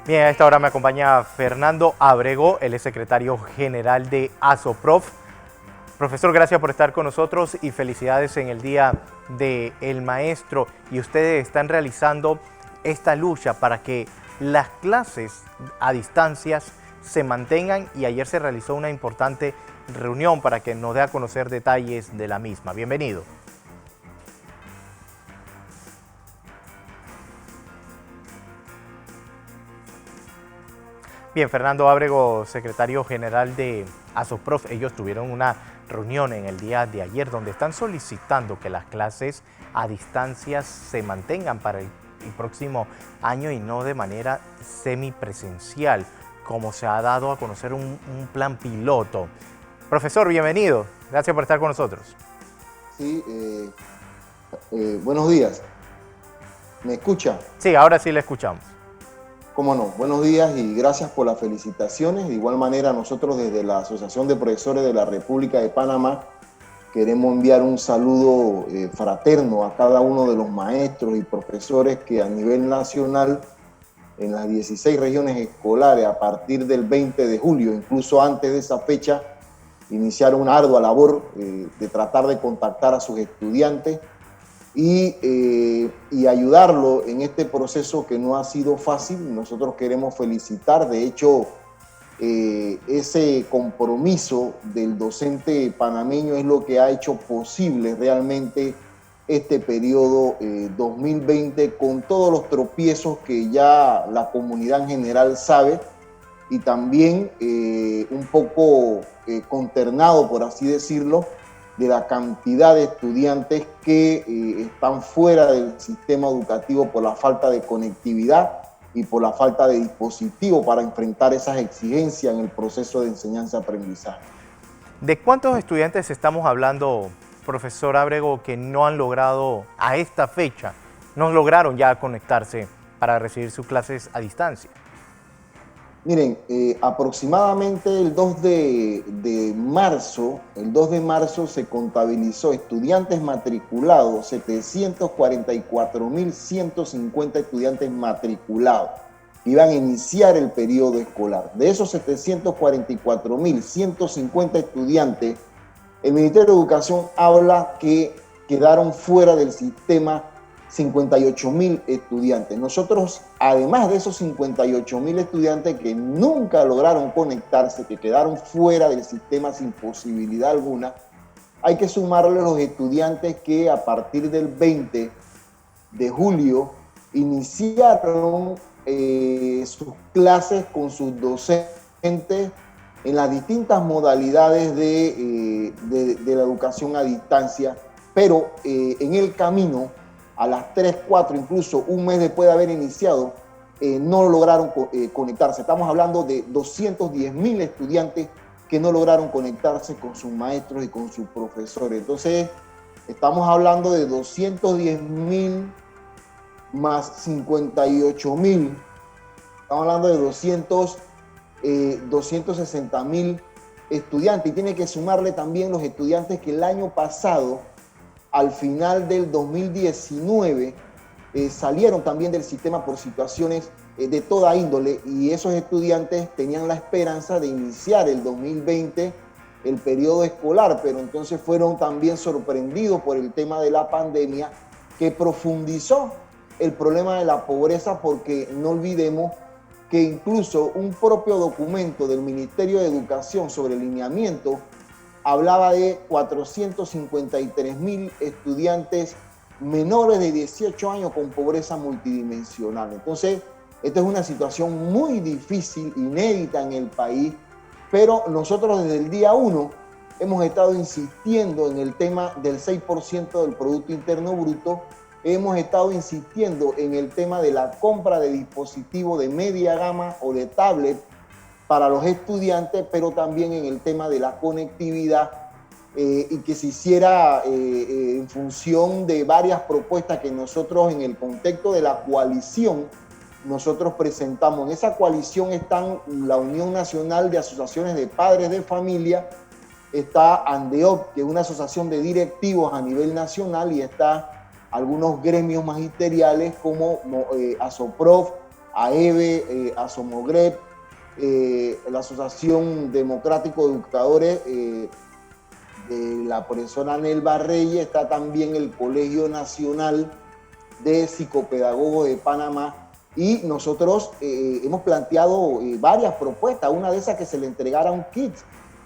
Bien, a esta hora me acompaña Fernando Ábrego, él es secretario general de ASOPROF. Profesor, gracias por estar con nosotros y felicidades en el Día del Maestro. Y ustedes están realizando esta lucha para que las clases a distancias se mantengan y ayer se realizó una importante reunión para que nos dé a conocer detalles de la misma. Bienvenido. Bien, Fernando Ábrego, secretario general de ASOPROF, ellos tuvieron una reunión en el día de ayer donde están solicitando que las clases a distancia se mantengan para el próximo año y no de manera semipresencial, como se ha dado a conocer un plan piloto. Profesor, bienvenido. Gracias por estar con nosotros. Sí, buenos días. ¿Me escucha? Sí, ahora sí le escuchamos. Cómo no, buenos días y gracias por las felicitaciones. De igual manera, nosotros desde la Asociación de Profesores de la República de Panamá queremos enviar un saludo fraterno a cada uno de los maestros y profesores que a nivel nacional, en las 16 regiones escolares, a partir del 20 de julio, incluso antes de esa fecha, iniciaron una ardua labor de tratar de contactar a sus estudiantes y ayudarlo en este proceso que no ha sido fácil. Nosotros queremos felicitar, de hecho, ese compromiso del docente panameño es lo que ha hecho posible realmente este periodo 2020 con todos los tropiezos que ya la comunidad en general sabe y también un poco consternado, por así decirlo, de la cantidad de estudiantes que están fuera del sistema educativo por la falta de conectividad y por la falta de dispositivo para enfrentar esas exigencias en el proceso de enseñanza-aprendizaje. ¿De cuántos estudiantes estamos hablando, profesor Ábrego, que no han logrado a esta fecha, no lograron ya conectarse para recibir sus clases a distancia? Miren, aproximadamente el 2 de marzo se contabilizó estudiantes matriculados, 744.150 estudiantes matriculados que iban a iniciar el periodo escolar. De esos 744.150 estudiantes, el Ministerio de Educación habla que quedaron fuera del sistema 58.000 estudiantes. Nosotros, además de esos 58.000 estudiantes que nunca lograron conectarse, que quedaron fuera del sistema sin posibilidad alguna, hay que sumarle los estudiantes que a partir del 20 de julio iniciaron sus clases con sus docentes en las distintas modalidades de la educación a distancia, pero en el camino, a las 3, 4, incluso un mes después de haber iniciado, no lograron conectarse. Estamos hablando de 210.000 estudiantes que no lograron conectarse con sus maestros y con sus profesores. Entonces, estamos hablando de 210.000 más 58.000. Estamos hablando de 260.000 estudiantes. Y tiene que sumarle también los estudiantes que el año pasado, al final del 2019, salieron también del sistema por situaciones de toda índole, y esos estudiantes tenían la esperanza de iniciar el 2020 el periodo escolar, pero entonces fueron también sorprendidos por el tema de la pandemia que profundizó el problema de la pobreza, porque no olvidemos que incluso un propio documento del Ministerio de Educación sobre lineamiento hablaba de 453.000 estudiantes menores de 18 años con pobreza multidimensional. Entonces, esta es una situación muy difícil, inédita en el país, pero nosotros desde el día 1 hemos estado insistiendo en el tema del 6% del Producto Interno Bruto, hemos estado insistiendo en el tema de la compra de dispositivos de media gama o de tablet para los estudiantes, pero también en el tema de la conectividad y que se hiciera en función de varias propuestas que nosotros en el contexto de la coalición nosotros presentamos. En esa coalición están la Unión Nacional de Asociaciones de Padres de Familia, está ANDEOP, que es una asociación de directivos a nivel nacional, y está algunos gremios magisteriales como ASOPROF, AEBE, ASOMOGREP, la Asociación Democrático de Educadores de la profesora Nelva Reyes, está también el Colegio Nacional de Psicopedagogos de Panamá, y nosotros hemos planteado varias propuestas, una de esas que se le entregara un kit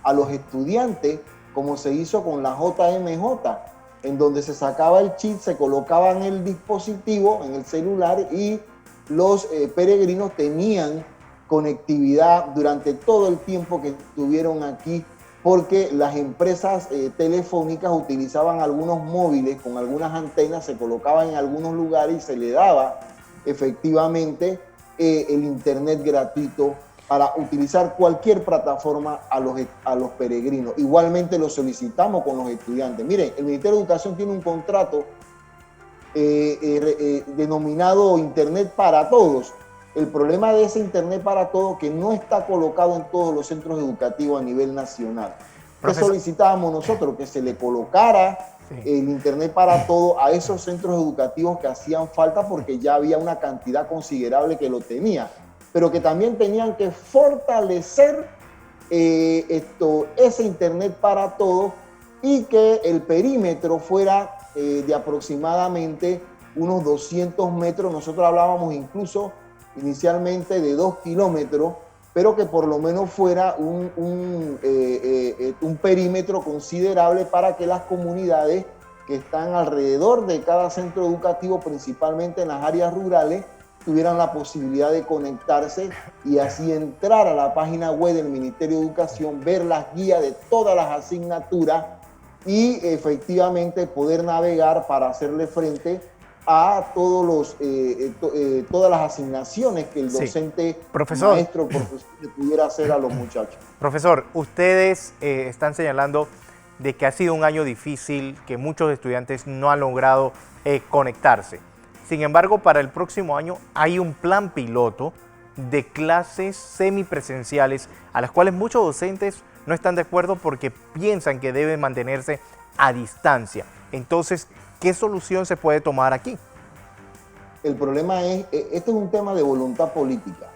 a los estudiantes, como se hizo con la JMJ, en donde se sacaba el chip, se colocaba en el dispositivo, en el celular, y los peregrinos tenían conectividad durante todo el tiempo que estuvieron aquí, porque las empresas telefónicas utilizaban algunos móviles con algunas antenas, se colocaban en algunos lugares y se le daba efectivamente el internet gratuito para utilizar cualquier plataforma a los peregrinos. Igualmente lo solicitamos con los estudiantes. Miren, el Ministerio de Educación tiene un contrato denominado Internet para Todos. El problema de ese Internet para Todos que no está colocado en todos los centros educativos a nivel nacional. ¿Qué solicitábamos nosotros? Que se le colocara el Internet para Todos a esos centros educativos que hacían falta, porque ya había una cantidad considerable que lo tenía, pero que también tenían que fortalecer ese Internet para Todos, y que el perímetro fuera de aproximadamente unos 200 metros. Nosotros hablábamos incluso inicialmente de 2 kilómetros, pero que por lo menos fuera un perímetro considerable para que las comunidades que están alrededor de cada centro educativo, principalmente en las áreas rurales, tuvieran la posibilidad de conectarse y así entrar a la página web del Ministerio de Educación, ver las guías de todas las asignaturas y efectivamente poder navegar para hacerle frente a todas las asignaciones que el docente, maestro, profesor pudiera hacer a los muchachos. Profesor, ustedes están señalando de que ha sido un año difícil, que muchos estudiantes no han logrado conectarse. Sin embargo, para el próximo año hay un plan piloto de clases semipresenciales a las cuales muchos docentes no están de acuerdo porque piensan que deben mantenerse a distancia. Entonces, ¿qué solución se puede tomar aquí? El problema es, este es un tema de voluntad política,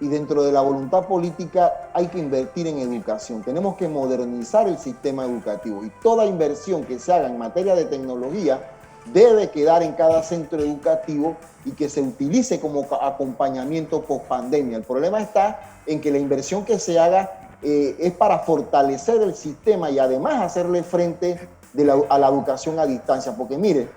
y dentro de la voluntad política hay que invertir en educación. Tenemos que modernizar el sistema educativo, y toda inversión que se haga en materia de tecnología debe quedar en cada centro educativo y que se utilice como acompañamiento post pandemia. El problema está en que la inversión que se haga es para fortalecer el sistema y además hacerle frente a la educación a distancia. Porque mire,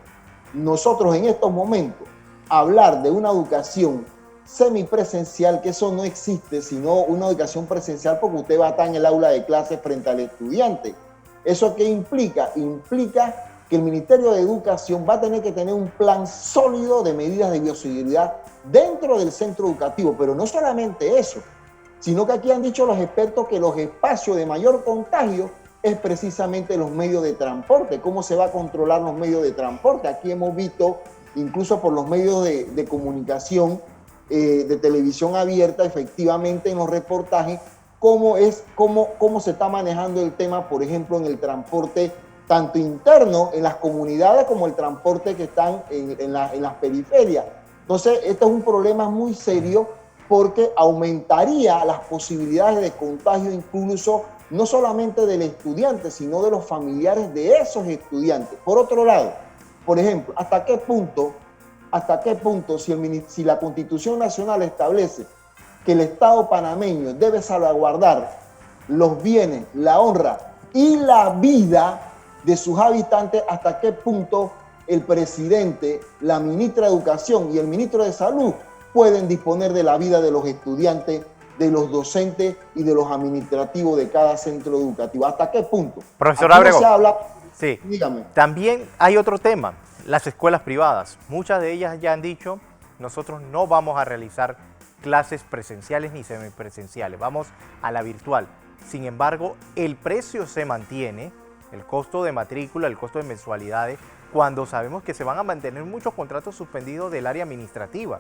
nosotros en estos momentos hablar de una educación semipresencial, que eso no existe, sino una educación presencial, porque usted va a estar en el aula de clase frente al estudiante. ¿Eso qué implica? Implica que el Ministerio de Educación va a tener que tener un plan sólido de medidas de bioseguridad dentro del centro educativo, pero no solamente eso, sino que aquí han dicho los expertos que los espacios de mayor contagio es precisamente los medios de transporte. ¿Cómo se va a controlar los medios de transporte? Aquí hemos visto, incluso por los medios de comunicación, de televisión abierta, efectivamente en los reportajes, cómo se está manejando el tema, por ejemplo, en el transporte tanto interno en las comunidades como el transporte que están en las periferias. Entonces, este es un problema muy serio, porque aumentaría las posibilidades de contagio, incluso no solamente del estudiante, sino de los familiares de esos estudiantes. Por otro lado, por ejemplo, ¿hasta qué punto si la Constitución Nacional establece que el Estado panameño debe salvaguardar los bienes, la honra y la vida de sus habitantes, hasta qué punto el presidente, la ministra de Educación y el ministro de Salud pueden disponer de la vida de los estudiantes, de los docentes y de los administrativos de cada centro educativo? ¿Hasta qué punto? Profesor Ábrego, no se habla, sí, dígame. También hay otro tema, las escuelas privadas. Muchas de ellas ya han dicho, nosotros no vamos a realizar clases presenciales ni semipresenciales, vamos a la virtual. Sin embargo, el precio se mantiene, el costo de matrícula, el costo de mensualidades, cuando sabemos que se van a mantener muchos contratos suspendidos del área administrativa.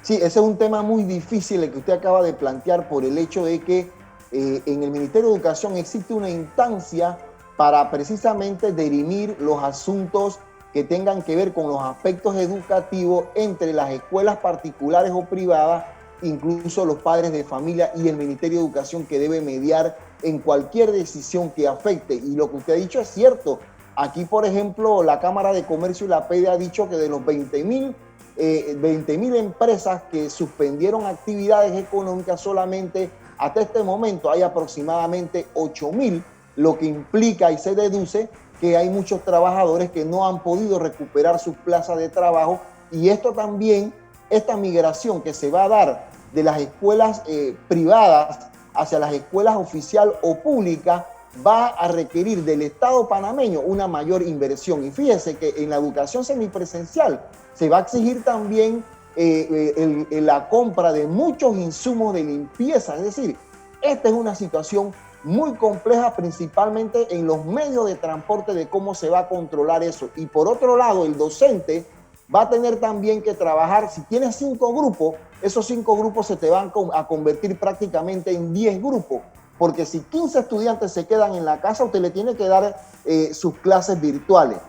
Sí, ese es un tema muy difícil el que usted acaba de plantear, por el hecho de que en el Ministerio de Educación existe una instancia para precisamente dirimir los asuntos que tengan que ver con los aspectos educativos entre las escuelas particulares o privadas, incluso los padres de familia y el Ministerio de Educación, que debe mediar en cualquier decisión que afecte. Y lo que usted ha dicho es cierto. Aquí, por ejemplo, la Cámara de Comercio y la PEDE ha dicho que de los 20.000 empresas que suspendieron actividades económicas, solamente hasta este momento hay aproximadamente 8.000, lo que implica y se deduce que hay muchos trabajadores que no han podido recuperar sus plazas de trabajo, y esto también, esta migración que se va a dar de las escuelas privadas hacia las escuelas oficial o públicas, va a requerir del Estado panameño una mayor inversión. Y fíjese que en la educación semipresencial se va a exigir también la compra de muchos insumos de limpieza. Es decir, esta es una situación muy compleja, principalmente en los medios de transporte, de cómo se va a controlar eso. Y por otro lado, el docente va a tener también que trabajar. Si tienes 5 grupos, esos 5 grupos se te van a convertir prácticamente en 10 grupos, porque si 15 estudiantes se quedan en la casa, usted le tiene que dar sus clases virtuales.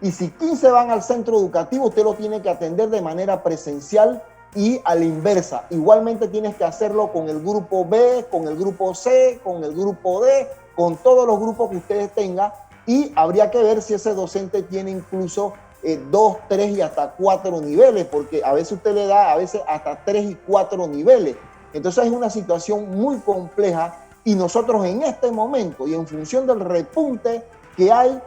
Y si 15 van al centro educativo, usted lo tiene que atender de manera presencial y a la inversa. Igualmente tienes que hacerlo con el grupo B, con el grupo C, con el grupo D, con todos los grupos que ustedes tengan, y habría que ver si ese docente tiene incluso 2, 3 y hasta 4 niveles, porque a veces usted le da a veces hasta 3 y 4 niveles. Entonces es una situación muy compleja, y nosotros en este momento y en función del repunte que hay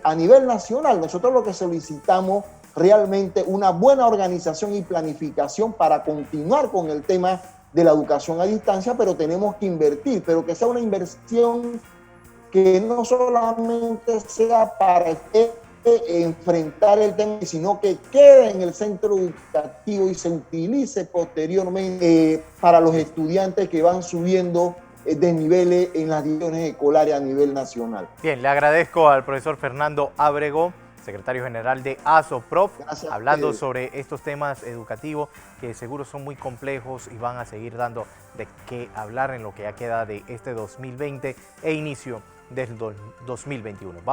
a nivel nacional, nosotros lo que solicitamos realmente una buena organización y planificación para continuar con el tema de la educación a distancia, pero tenemos que invertir, pero que sea una inversión que no solamente sea para enfrentar el tema, sino que quede en el centro educativo y se utilice posteriormente para los estudiantes que van subiendo de niveles en las divisiones escolares a nivel nacional. Bien, le agradezco al profesor Fernando Ábrego, secretario general de ASOPROF, hablando sobre estos temas educativos que seguro son muy complejos y van a seguir dando de qué hablar en lo que ya queda de este 2020 e inicio del 2021.